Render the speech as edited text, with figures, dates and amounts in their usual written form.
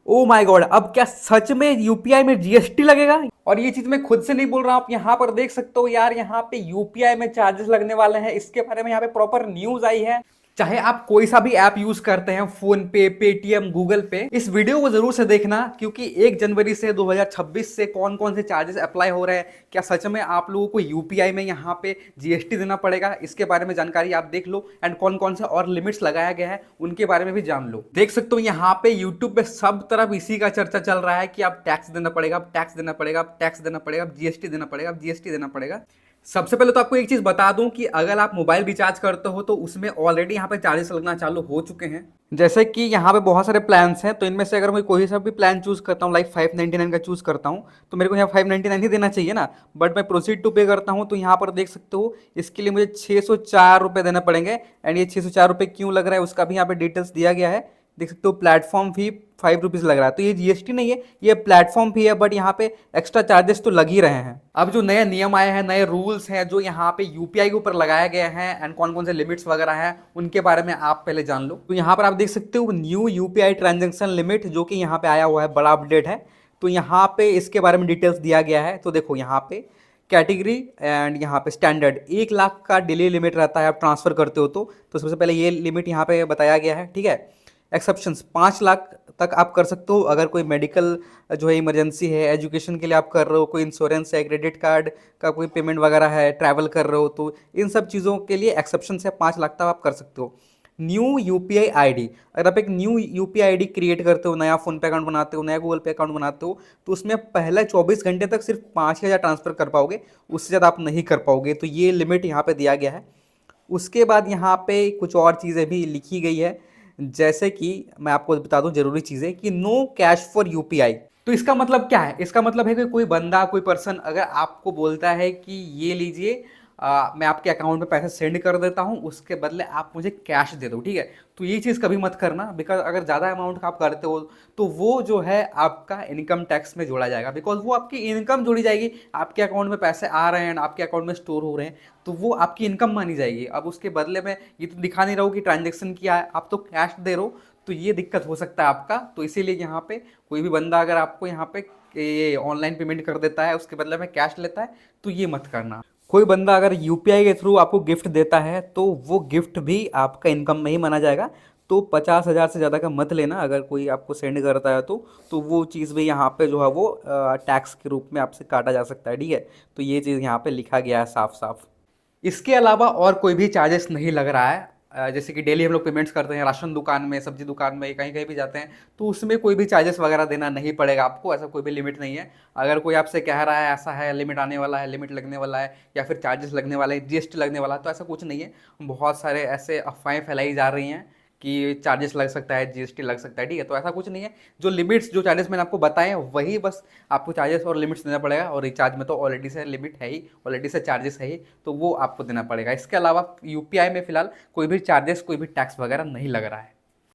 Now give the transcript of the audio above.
Oh my God, अब क्या सच में यूपीआई में जीएसटी लगेगा? और ये चीज मैं खुद से नहीं बोल रहा हूं, आप यहाँ पर देख सकते हो यार, यहाँ पे यूपीआई में चार्जेस लगने वाले हैं, इसके बारे में यहाँ पे प्रॉपर न्यूज आई है। चाहे आप कोई सा भी ऐप यूज करते हैं, फोन पे, पेटीएम, गूगल पे, इस वीडियो को जरूर से देखना, क्योंकि 1 जनवरी से 2026 से कौन कौन से चार्जेस अप्लाई हो रहे हैं, क्या सच में आप लोगों को यूपीआई में यहाँ पे जीएसटी देना पड़ेगा, इसके बारे में जानकारी आप देख लो। एंड कौन कौन से और लिमिट्स लगाया गया है उनके बारे में भी जान लो। देख सकते हो यहाँ पे यूट्यूब पे सब तरफ इसी का चर्चा चल रहा है कि अब टैक्स देना पड़ेगा, अब टैक्स देना पड़ेगा, अब टैक्स देना पड़ेगा, अब जीएसटी देना पड़ेगा, अब जीएसटी देना पड़ेगा। सबसे पहले तो आपको एक चीज बता दूं कि अगर आप मोबाइल रिचार्ज करते हो तो उसमें ऑलरेडी यहाँ पे चार्जेस लगना चालू हो चुके हैं। जैसे कि यहाँ पे बहुत सारे प्लान्स हैं, तो इनमें से अगर मैं कोई सा भी प्लान चूज करता हूँ, लाइक 599 का चूज करता हूँ, तो मेरे को यहाँ 599 ही देना चाहिए ना। बट मैं प्रोसीड टू पे करता हूँ, तो यहाँ पर देख सकते हो इसके लिए मुझे 604 रुपये देने पड़ेंगे। एंड ये 604 रुपये क्यों लग रहा है उसका भी यहाँ पे डिटेल्स दिया गया है। देख सकते हो प्लेटफॉर्म फी 5 रुपीज़ लग रहा है, तो ये जीएसटी नहीं है, ये प्लेटफॉर्म फी है, बट यहाँ पे एक्स्ट्रा चार्जेस तो लग ही रहे हैं। अब जो नए नियम आए हैं, नए रूल्स हैं जो यहाँ पे यूपीआई के ऊपर लगाए गए हैं, एंड कौन कौन से लिमिट्स वगैरह हैं उनके बारे में आप पहले जान लो। तो यहाँ पर आप देख सकते हो न्यू यूपीआई ट्रांजेक्शन लिमिट, जो कि यहाँ पे आया हुआ है, बड़ा अपडेट है। तो यहाँ पे इसके बारे में डिटेल्स दिया गया है। तो देखो यहाँ पे कैटेगरी एंड यहाँ पे स्टैंडर्ड 1 लाख का डेली लिमिट रहता है, आप ट्रांसफर करते हो तो सबसे पहले ये लिमिट यहाँ पे बताया गया है, ठीक है। एक्सेप्शंस 5 लाख तक आप कर सकते हो, अगर कोई मेडिकल जो है इमरजेंसी है, एजुकेशन के लिए आप कर रहे हो, कोई इंश्योरेंस है, क्रेडिट कार्ड का कोई पेमेंट वगैरह है, ट्रैवल कर रहे हो, तो इन सब चीज़ों के लिए एक्सेप्शन से 5 लाख तक आप कर सकते हो। न्यू यूपीआई आईडी, अगर आप एक न्यू यूपीआई आईडी क्रिएट करते हो, नया फ़ोन पे अकाउंट बनाते हो, नया गूगल पे अकाउंट बनाते हो, तो उसमें पहले 24 घंटे तक सिर्फ 5,000 ट्रांसफ़र कर पाओगे, उससे ज़्यादा आप नहीं कर पाओगे। तो ये लिमिट यहाँ पे दिया गया है। उसके बाद यहाँ पे कुछ और चीज़ें भी लिखी गई है, जैसे कि मैं आपको बता दूं ज़रूरी चीज़ें, कि नो कैश फॉर यूपीआई। तो इसका मतलब क्या है? इसका मतलब है कि कोई बंदा, कोई पर्सन अगर आपको बोलता है कि ये लीजिए, मैं आपके अकाउंट में पैसे सेंड कर देता हूँ, उसके बदले आप मुझे कैश दे दो, ठीक है, तो ये चीज़ कभी मत करना। बिकॉज अगर ज़्यादा अमाउंट का आप करते हो तो वो जो है आपका इनकम टैक्स में जोड़ा जाएगा, बिकॉज वो आपकी इनकम जोड़ी जाएगी। आपके अकाउंट में पैसे आ रहे हैं, आपके अकाउंट में स्टोर हो रहे हैं, तो वो आपकी इनकम मानी जाएगी। अब उसके बदले में ये तो दिखा नहीं रहा हो कि ट्रांजेक्शन किया है, आप तो कैश दे रहे हो, तो ये दिक्कत हो सकता है आपका। तो इसीलिए यहाँ पे कोई भी बंदा अगर आपको यहाँ पे ये ऑनलाइन पेमेंट कर देता है, उसके बदले में कैश लेता है, तो ये मत करना। कोई बंदा अगर यूपीआई के थ्रू आपको गिफ्ट देता है, तो वो गिफ्ट भी आपका इनकम में ही माना जाएगा। तो 50,000 से ज़्यादा का मत लेना, अगर कोई आपको सेंड करता है तो वो चीज़ भी यहाँ पे जो है वो टैक्स के रूप में आपसे काटा जा सकता है, ठीक है। तो ये चीज़ यहाँ पे लिखा गया है साफ साफ। इसके अलावा और कोई भी चार्जेस नहीं लग रहा है। जैसे कि डेली हम लोग पेमेंट्स करते हैं, राशन दुकान में, सब्जी दुकान में, कहीं कहीं भी जाते हैं, तो उसमें कोई भी चार्जेस वगैरह देना नहीं पड़ेगा आपको, ऐसा कोई भी लिमिट नहीं है। अगर कोई आपसे कह रहा है ऐसा है, लिमिट आने वाला है, लिमिट लगने वाला है, या फिर चार्जेस लगने वाले हैं, जीएसटी लगने वाला है, तो ऐसा कुछ नहीं है। बहुत सारे ऐसे अफवाहें फैलाई जा रही हैं कि चार्जेस लग सकता है, जीएसटी लग सकता है, ठीक है, तो ऐसा कुछ नहीं है। जो लिमिट्स, जो चार्जेस मैंने आपको बताए हैं, वही बस आपको चार्जेस और लिमिट्स देना पड़ेगा। और रिचार्ज में तो ऑलरेडी से लिमिट है ही, ऑलरेडी से चार्जेस है ही, तो वो आपको देना पड़ेगा। इसके अलावा यूपीआई में फिलहाल कोई भी चार्जेस, कोई भी टैक्स वगैरह नहीं लग रहा है।